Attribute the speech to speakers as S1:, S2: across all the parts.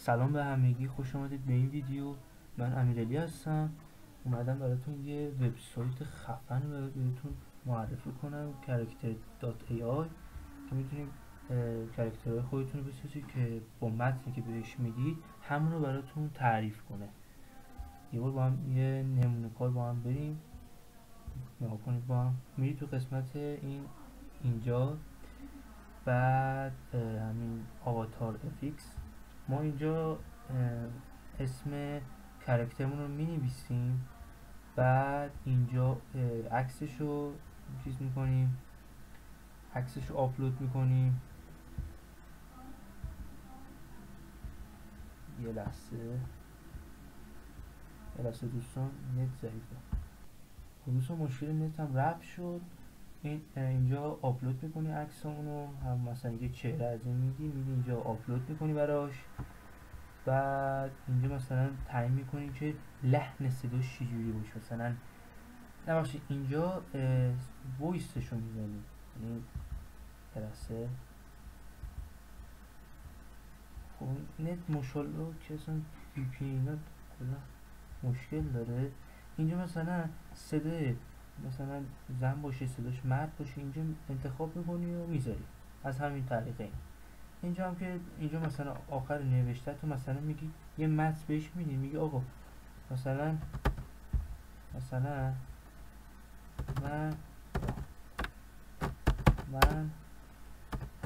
S1: سلام به همگی، خوش آمدید به این ویدیو. من امیرعلی هستم. اومدم براتون یه وبسایت خفن بهتون معرفی کنم، character.ai، که میتونید کرکترهای خودتون رو بسازید که با متنی که بهش میدید همون رو براتون تعریف کنه. یه بار با هم یه نمونه کار با هم بریم نگاه کنید. با هم میرید تو قسمت اینجا، بعد همین آواتار افیکس، ما اینجا اسم کرکترمون رو می نویسیم، بعد اینجا عکسش رو چیز میکنیم، عکسش رو آپلود میکنیم. یه لحظه دوستان، نت ضعیفه. دوستان مشکل نت هم رفت شد. اینجا آپلود میکنی عکسمون رو، هم مثلا یه چهره از این میدی اینجا آپلود میکنی براش. بعد اینجا مثلا تعیین میکنی که لحن صداش چجوری باشه، مثلا نبخشید اینجا وایسش رو میزنی، یعنی درسته. خب نت مشالله که اصلا وی پی اینا کلا مشکل داره. اینجا مثلا صدای مثلا زن باشه، صداش مرد باشه، اینجا انتخاب میکنی و میذاری از همین طریقه. اینجا هم که اینجا مثلا آخر نوشته تو مثلا میگی یه متن بهش میدی، میگی آقا مثلا من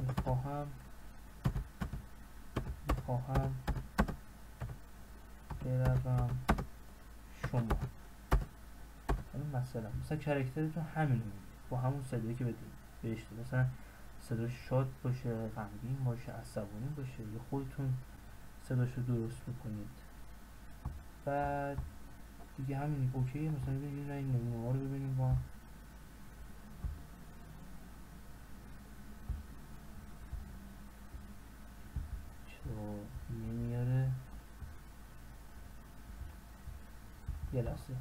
S1: میخواهم بروم شما. مثلا کرکترتون همینو میگه با همون صدایی که بهش دید. مثلا صداش شاد باشه، غمگین باشه، عصبانی باشه، یا خودتون صداش رو درست میکنید. بعد دیگه همین اوکی. مثلا ببینید این نمونه ها رو ببینیم با چرا نمیاره. یه لحظه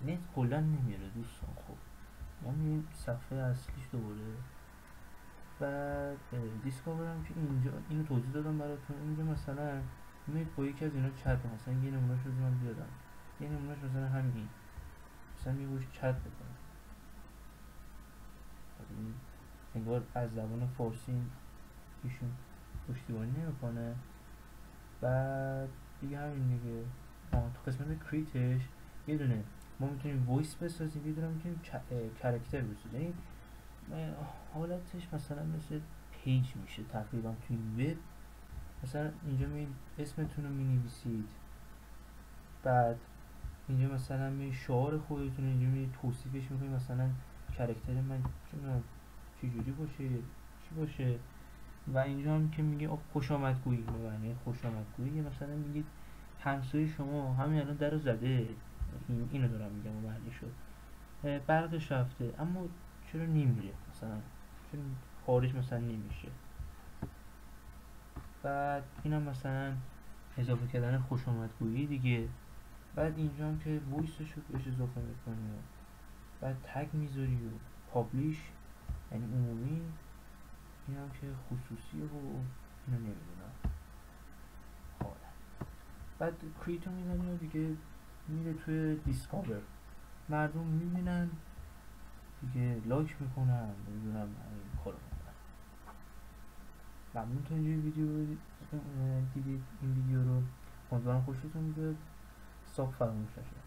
S1: نت کلا نمیاره دوستان. خب ما میریم صفحه اصلیش دوباره. بعد دیسکاورم که اینجا اینو توضیح دادم براتون. اینجا مثلا میید با یکی از اینا چت، مثلا یه نمونهش رو من بیارم، یه نمونهش مثلا همین، مثلا میگوش چت بکنم. انگار از زبان فارسی ایشون پشتیبانی نمیکنه. بعد دیگه همین دیگه. تو قسمت کریتش یه دونه ما میتونیم وایس بسازیم، یه دونه میتونیم کرکتر بسازیم. حالتش مثلا مثل پیج میشه تقریبا توی این وب. مثلا اینجا می اسمتون رو می نویسید، بعد اینجا مثلا می شعار خودتون اینجا می توصیفش میکنید، مثلا کرکتر من چجوری باشه، چی باشه. و اینجا هم که میگه خوش آمدگویی، به معنی خوش آمدگویی. مثلا میگید همسایه شما همین الان در رو زده، اینو دارم میگم و معنی شد. برقش رفته اما چرا نمیره، مثلا چرا خارج مثلا نمیشه. بعد اینم مثلا اضافه کردن خوش آمدگویی دیگه. بعد اینجا هم که وایسش رو بهش اضافه میکنی، بعد تگ میذاری و پابلیش یعنی عمومی. این هم که خصوصی و اینو نمیدونم. بعد کریتو میزنی و دیگه میره توی دیسکاور، مردم میبینن دیگه، لایک میکنن، نمیدونم این کارو میکنن. ممنون تا اینجا ویدیو دیدید این ویدیو رو. امیدوارم خوشتون بیاد. صاف فراموش نشه.